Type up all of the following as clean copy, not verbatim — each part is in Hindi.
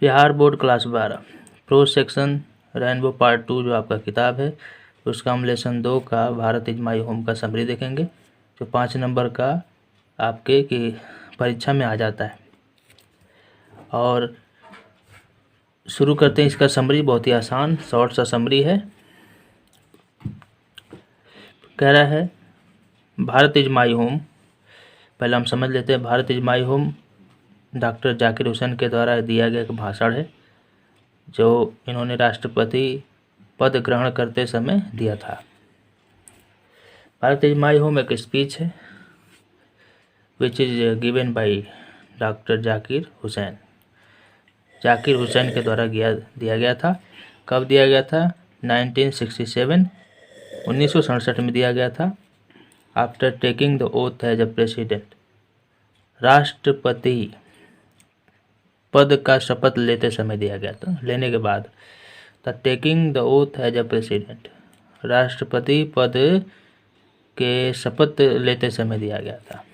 Bihar board class 12 pro section rainbow part 2 जो आपका किताब है उसका हम लेसन 2 का भारत इज माई होम का समरी देखेंगे जो 5 नंबर का आपके की परीक्षा में आ जाता है। और शुरू करते हैं इसका समरी। बहुत ही आसान शॉर्ट सा समरी है। कह रहा है भारत इज माई होम। पहले हम समझ लेते हैं Bharat is my home doctor Zakir Hussain के द्वारा दिया गया एक भाषण है जो इन्होंने राष्ट्रपति पद ग्रहण करते समय दिया था। भारत इज माई होम एक स्पीच है which is given by doctor Zakir Hussain के द्वारा दिया गया था। कब दिया गया था? 1967 1967 में दिया गया था। After taking the oath as a president, राष्ट्रपति पद का शपथ लेते समय दिया गया था। लेने के बाद the taking the oath as a president, राष्ट्रपति पद के शपथ लेते समय दिया गया था।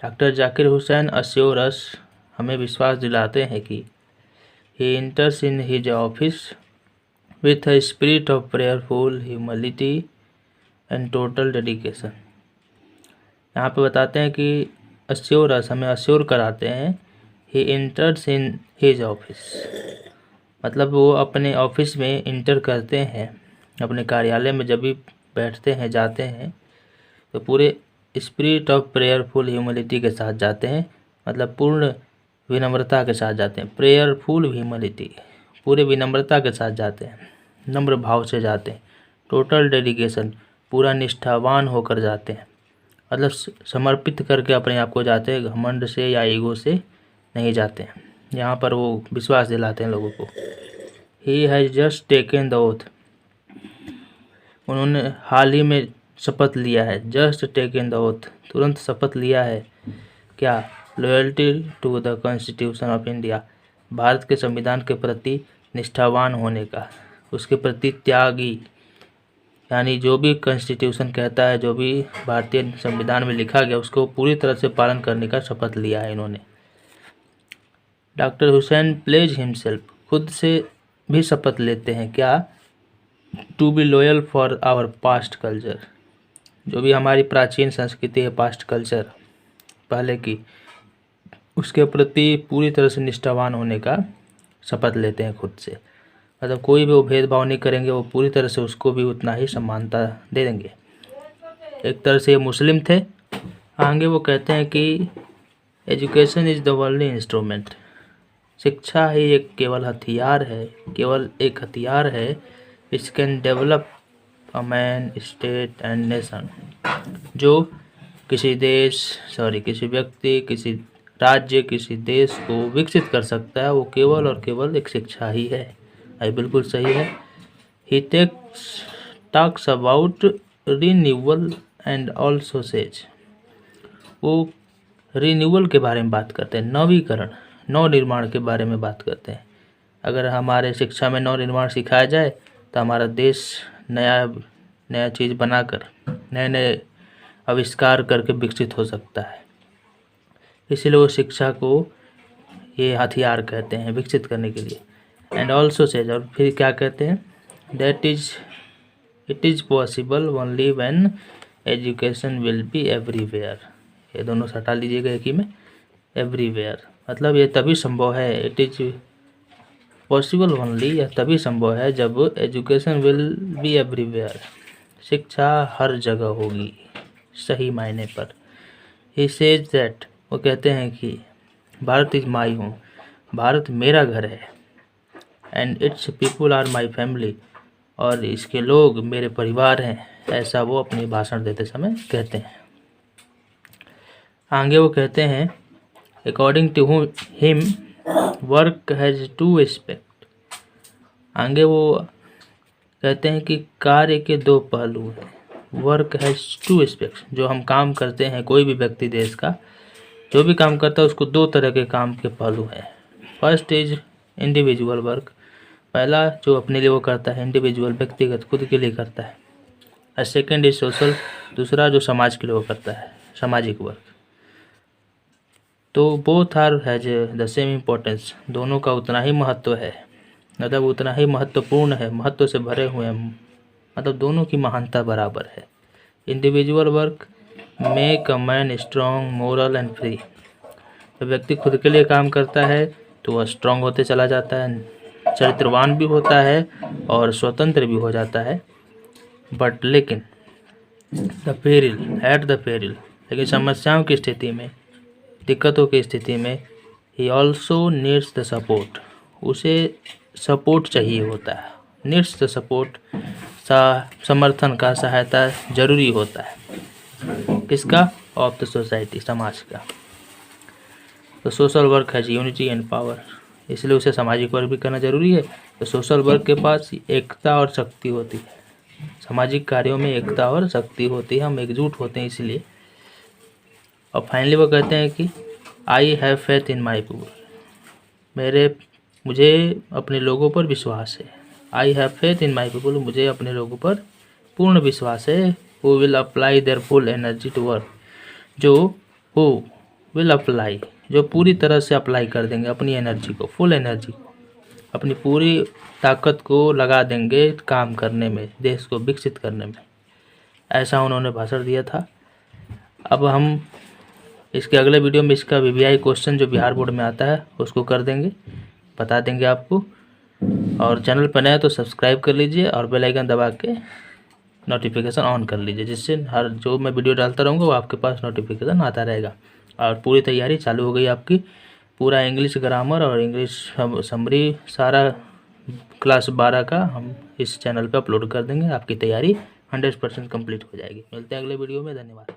Doctor Zakir Hussain assure us, हमें विश्वास दिलाते हैं कि he enters in his office with a spirit of prayerful humility and total dedication. यहाँ पे बताते हैं कि अस्योर अस, हमें अस्योर कराते हैं ही इंटर्स इन हिज ऑफिस, मतलब वो अपने ऑफिस में इंटर करते हैं, अपने कार्यालय में जब भी बैठते हैं जाते हैं तो पूरे स्पिरिट ऑफ प्रेयरफुल ह्यूमिलिटी के साथ जाते हैं, मतलब पूर्ण विनम्रता के साथ जाते हैं। प्रेयरफुल ह्यूमिलिटी, पूरे विनम्रता के साथ जाते हैं, नम्र भाव से जाते हैं। टोटल डेडिकेशन, पूरा निष्ठावान होकर जाते हैं, मतलब समर्पित करके अपने आप को जाते हैं, घमंड से या ईगो से नहीं जाते हैं। यहाँ पर वो विश्वास दिलाते हैं लोगों को। He has just taken the oath, उन्होंने हाल ही में शपथ लिया है। जस्ट टेकन द ओथ, तुरंत शपथ लिया है। क्या? Loyalty to the constitution of India, Bharat के संविधान के प्रति निष्ठावान होने का, उसके प्रति त्यागी, यानी जो भी कॉन्स्टिट्यूशन कहता है, जो भी भारतीय संविधान में लिखा गया उसको पूरी तरह से पालन करने का शपथ लिया है इन्होंने। डॉक्टर हुसैन प्लेज हिमसेल्फ, खुद से भी शपथ लेते हैं। क्या? To be loyal for our past culture, जो भी हमारी प्राचीन संस्कृति है, पास्ट कल्चर पहले की, उसके प्रति पूरी तरह से निष्ठावान होने का शपथ लेते हैं खुद से। मतलब कोई भी वो भेदभाव नहीं करेंगे, वो पूरी तरह से उसको भी उतना ही समानता दे देंगे। एक तरह से ये मुस्लिम थे। आगे वो कहते हैं कि education is the only instrument, शिक्षा ही एक केवल हथियार है, केवल एक हथियार है which can develop a man, state and nation, जो किसी व्यक्ति, किसी राज्य, किसी देश को विकसित कर सकता है, वो केवल और केवल एक शिक्षा ही है। ये बिल्कुल सही है। He talks about renewal and also says, वो रिन्यूअल के बारे में बात करते हैं, नवीकरण, नव निर्माण के बारे में बात करते हैं। अगर हमारे शिक्षा में नव निर्माण सिखाया जाए तो हमारा देश नया चीज़ बनाकर, नए नए आविष्कार करके विकसित हो सकता है। इसीलिए वो शिक्षा को ये हथियार कहते हैं विकसित करने के लिए। एंड ऑल्सो सेज, और फिर क्या कहते हैं? It is possible only when education will be everywhere. ये दोनों हटा लीजिएगा एक ही में, एवरीवेयर, मतलब ये तभी संभव है, इट इज पॉसिबल ओनली, यह तभी संभव है जब एजुकेशन विल बी एवरीवेयर, शिक्षा हर जगह होगी सही मायने पर। ही सेज दैट, वो कहते हैं कि Bharat is my home, Bharat मेरा घर है। And its people are my family, और इसके लोग मेरे परिवार हैं, ऐसा वो अपनी भाषण देते समय कहते हैं। आगे वो कहते हैं according to him work has to aspect. आगे वो कहते हैं कि कार्य के दो पहलू हैं। वर्क हैज़ टू एस्पेक्ट्स, जो हम काम करते हैं, कोई भी व्यक्ति देश का जो भी काम करता है उसको दो तरह के काम के पहलू हैं। फर्स्ट इज इंडिविजुअल वर्क, पहला जो अपने लिए वो करता है, इंडिविजुअल, व्यक्तिगत, खुद के लिए करता है। और सेकेंड इज सोशल, दूसरा जो समाज के लिए वो करता है, सामाजिक वर्क। तो both are has the same importance, दोनों का उतना ही महत्व है, मतलब उतना ही महत्वपूर्ण है, महत्व से भरे हुए हैं, मतलब दोनों की महानता बराबर है। Individual work make a man strong, moral and free. जब व्यक्ति खुद के लिए काम करता है तो वह स्ट्रांग होते चला जाता है, चरित्रवान भी होता है और स्वतंत्र भी हो जाता है। बट लेकिन द पेरिल, लेकिन समस्याओं की स्थिति में, दिक्कतों की स्थिति में, he also needs the support, उसे सपोर्ट चाहिए होता है। नीड्स द सपोर्ट, समर्थन का, सहायता जरूरी होता है। किसका? ऑफ द सोसाइटी, समाज का। तो social work has unity and power, इसलिए उसे सामाजिक वर्क भी करना जरूरी है। तो सोशल वर्क के पास एकता और शक्ति होती है, सामाजिक कार्यों में एकता और शक्ति होती है, हम एकजुट होते हैं इसलिए। और फाइनली वो कहते हैं कि I have faith in my people, मुझे अपने लोगों पर विश्वास है। I have faith in my people, मुझे अपने लोगों पर पूर्ण विश्वास है। Who will apply their full energy to work, who will apply, जो पूरी तरह से अप्लाई कर देंगे अपनी एनर्जी को, फुल एनर्जी को, अपनी पूरी ताकत को लगा देंगे काम करने में, देश को विकसित करने में। ऐसा उन्होंने भाषण दिया था। अब हम इसके अगले वीडियो में इसका VVI क्वेश्चन जो बिहार बोर्ड में आता है उसको कर देंगे, बता देंगे आपको। और चैनल पर नए तो सब्सक्राइब कर लीजिए और बेल आइकन दबा के नोटिफिकेशन ऑन कर लीजिए, जिससे हर जो मैं वीडियो डालता रहूँगा वो आपके पास नोटिफिकेशन आता रहेगा। और पूरी तैयारी चालू हो गई आपकी, पूरा इंग्लिश ग्रामर और इंग्लिश समरी सारा क्लास 12 का हम इस चैनल पे अपलोड कर देंगे। आपकी तैयारी 100% कंप्लीट हो जाएगी। मिलते हैं अगले वीडियो में, धन्यवाद।